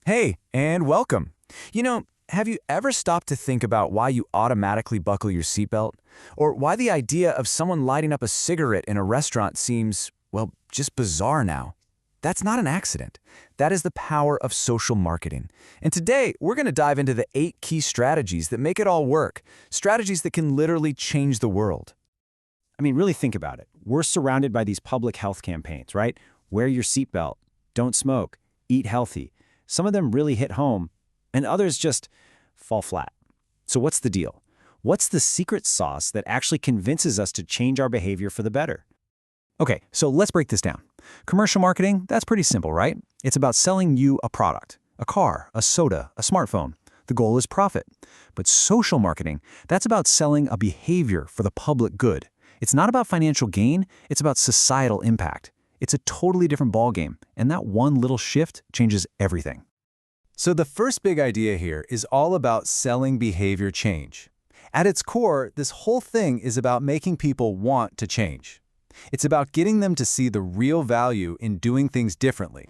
Hey, and welcome. Have you ever stopped to think about why you automatically buckle your seatbelt? Or why the idea of someone lighting up a cigarette in a restaurant seems, well, just bizarre now? That's not an accident. That is the power of social marketing. And today, we're going to dive into the 8 key strategies that make it all work, strategies that can literally change the world. I mean, really think about it. We're surrounded by these public health campaigns, right? Wear your seatbelt, don't smoke, eat healthy. Some of them really hit home, and others just fall flat. So what's the deal? What's the secret sauce that actually convinces us to change our behavior for the better? Okay, so let's break this down. Commercial marketing, that's pretty simple, right? It's about selling you a product, a car, a soda, a smartphone. The goal is profit. But social marketing, that's about selling a behavior for the public good. It's not about financial gain, it's about societal impact. It's a totally different ballgame, and that one little shift changes everything. So the first big idea here is all about selling behavior change. At its core, this whole thing is about making people want to change. It's about getting them to see the real value in doing things differently.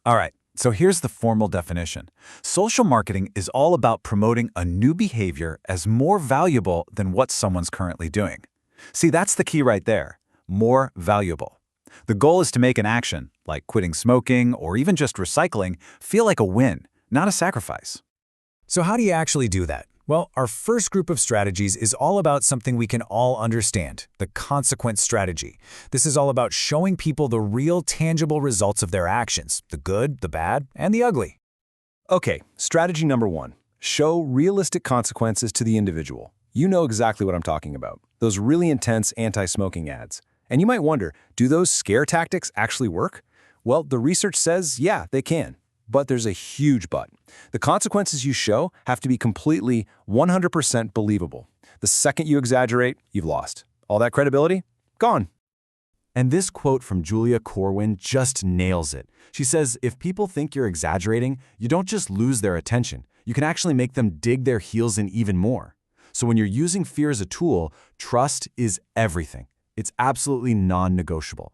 All right, so here's the formal definition. Social marketing is all about promoting a new behavior as more valuable than what someone's currently doing. See, that's the key right there. More valuable. The goal is to make an action, like quitting smoking or even just recycling, feel like a win, not a sacrifice. So how do you actually do that? Well, our first group of strategies is all about something we can all understand, the consequence strategy. This is all about showing people the real tangible results of their actions, the good, the bad, and the ugly. Okay, strategy number 1. Show realistic consequences to the individual. You know exactly what I'm talking about. Those really intense anti-smoking ads. And you might wonder, do those scare tactics actually work? Well, the research says, yeah, they can. But there's a huge but. The consequences you show have to be completely 100% believable. The second you exaggerate, you've lost. All that credibility? Gone. And this quote from Julia Corwin just nails it. She says, if people think you're exaggerating, you don't just lose their attention. You can actually make them dig their heels in even more. So when you're using fear as a tool, trust is everything. It's absolutely non-negotiable.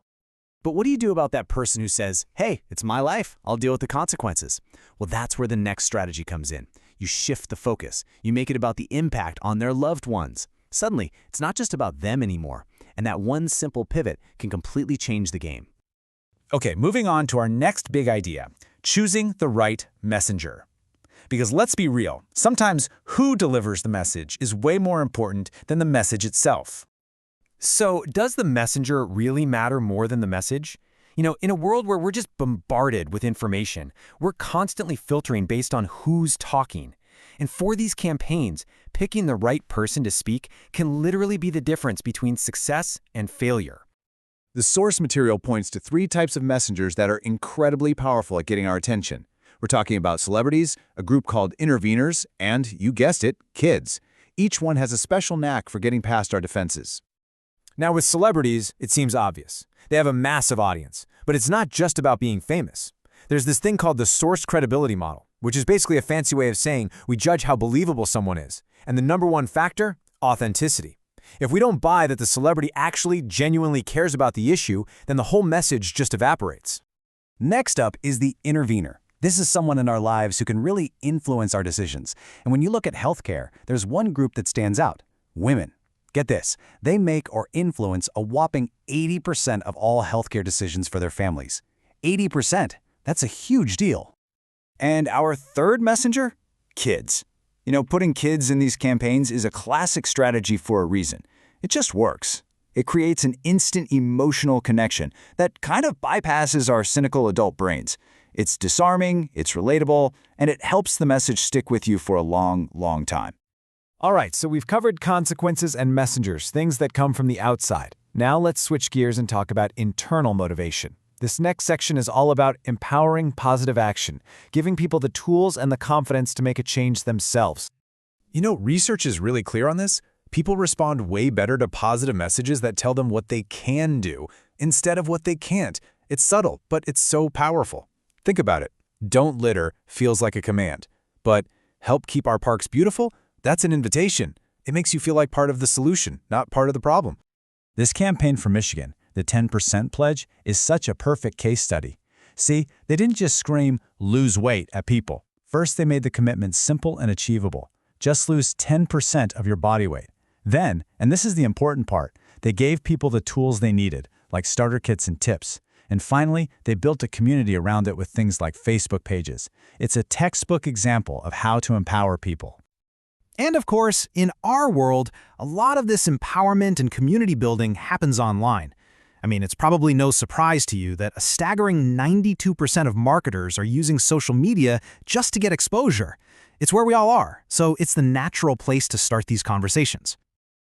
But what do you do about that person who says, hey, it's my life, I'll deal with the consequences? Well, that's where the next strategy comes in. You shift the focus. You make it about the impact on their loved ones. Suddenly, it's not just about them anymore, and that one simple pivot can completely change the game. Okay, moving on to our next big idea, choosing the right messenger. Because let's be real, sometimes who delivers the message is way more important than the message itself. So, does the messenger really matter more than the message? In a world where we're just bombarded with information, we're constantly filtering based on who's talking. And for these campaigns, picking the right person to speak can literally be the difference between success and failure. The source material points to 3 types of messengers that are incredibly powerful at getting our attention. We're talking about celebrities, a group called interveners, and, you guessed it, kids. Each one has a special knack for getting past our defenses. Now with celebrities, it seems obvious. They have a massive audience, but it's not just about being famous. There's this thing called the source credibility model, which is basically a fancy way of saying we judge how believable someone is. And the number one factor? Authenticity. If we don't buy that the celebrity actually genuinely cares about the issue, then the whole message just evaporates. Next up is the intervener. This is someone in our lives who can really influence our decisions. And when you look at healthcare, there's one group that stands out: women. Get this, they make or influence a whopping 80% of all healthcare decisions for their families. 80%, that's a huge deal. And our third messenger? Kids. Putting kids in these campaigns is a classic strategy for a reason. It just works. It creates an instant emotional connection that kind of bypasses our cynical adult brains. It's disarming, it's relatable, and it helps the message stick with you for a long, long time. All right, so we've covered consequences and messengers, things that come from the outside. Now let's switch gears and talk about internal motivation. This next section is all about empowering positive action, giving people the tools and the confidence to make a change themselves. Research is really clear on this. People respond way better to positive messages that tell them what they can do instead of what they can't. It's subtle, but it's so powerful. Think about it. Don't litter feels like a command, but help keep our parks beautiful? That's an invitation. It makes you feel like part of the solution, not part of the problem. This campaign from Michigan, the 10% Pledge, is such a perfect case study. See, they didn't just scream, lose weight at people. First, they made the commitment simple and achievable. Just lose 10% of your body weight. Then, and this is the important part, they gave people the tools they needed, like starter kits and tips. And finally, they built a community around it with things like Facebook pages. It's a textbook example of how to empower people. And of course, in our world, a lot of this empowerment and community building happens online. I mean, it's probably no surprise to you that a staggering 92% of marketers are using social media just to get exposure. It's where we all are, so it's the natural place to start these conversations.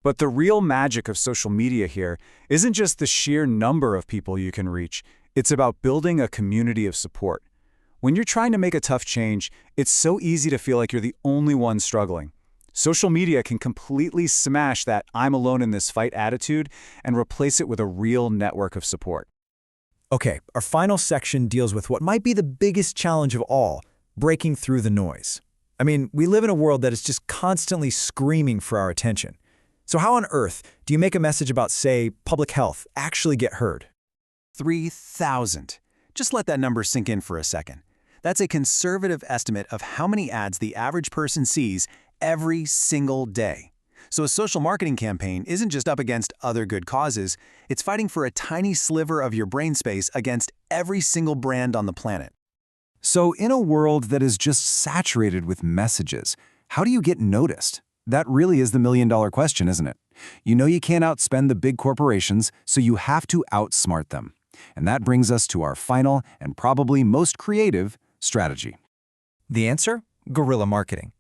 But the real magic of social media here isn't just the sheer number of people you can reach. It's about building a community of support. When you're trying to make a tough change, it's so easy to feel like you're the only one struggling. Social media can completely smash that I'm alone in this fight attitude and replace it with a real network of support. Okay, our final section deals with what might be the biggest challenge of all, breaking through the noise. I mean, we live in a world that is just constantly screaming for our attention. So how on earth do you make a message about, say, public health actually get heard? 3,000. Just let that number sink in for a second. That's a conservative estimate of how many ads the average person sees every single day. So a social marketing campaign isn't just up against other good causes, it's fighting for a tiny sliver of your brain space against every single brand on the planet. So in a world that is just saturated with messages, how do you get noticed? That really is the million-dollar question, isn't it? You know you can't outspend the big corporations, so you have to outsmart them. And that brings us to our final and probably most creative strategy. The answer? Guerrilla marketing.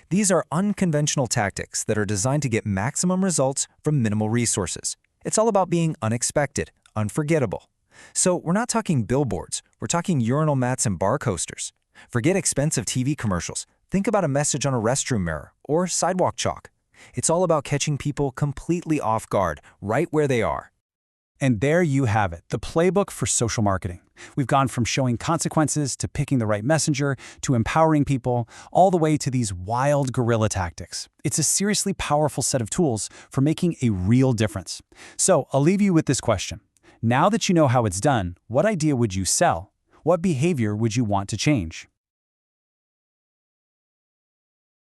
These are unconventional tactics that are designed to get maximum results from minimal resources. It's all about being unexpected, unforgettable. So we're not talking billboards, we're talking urinal mats and bar coasters. Forget expensive TV commercials. Think about a message on a restroom mirror or sidewalk chalk. It's all about catching people completely off guard, right where they are. And there you have it, the playbook for social marketing. We've gone from showing consequences to picking the right messenger to empowering people, all the way to these wild guerrilla tactics. It's a seriously powerful set of tools for making a real difference. So I'll leave you with this question. Now that you know how it's done, what idea would you sell? What behavior would you want to change?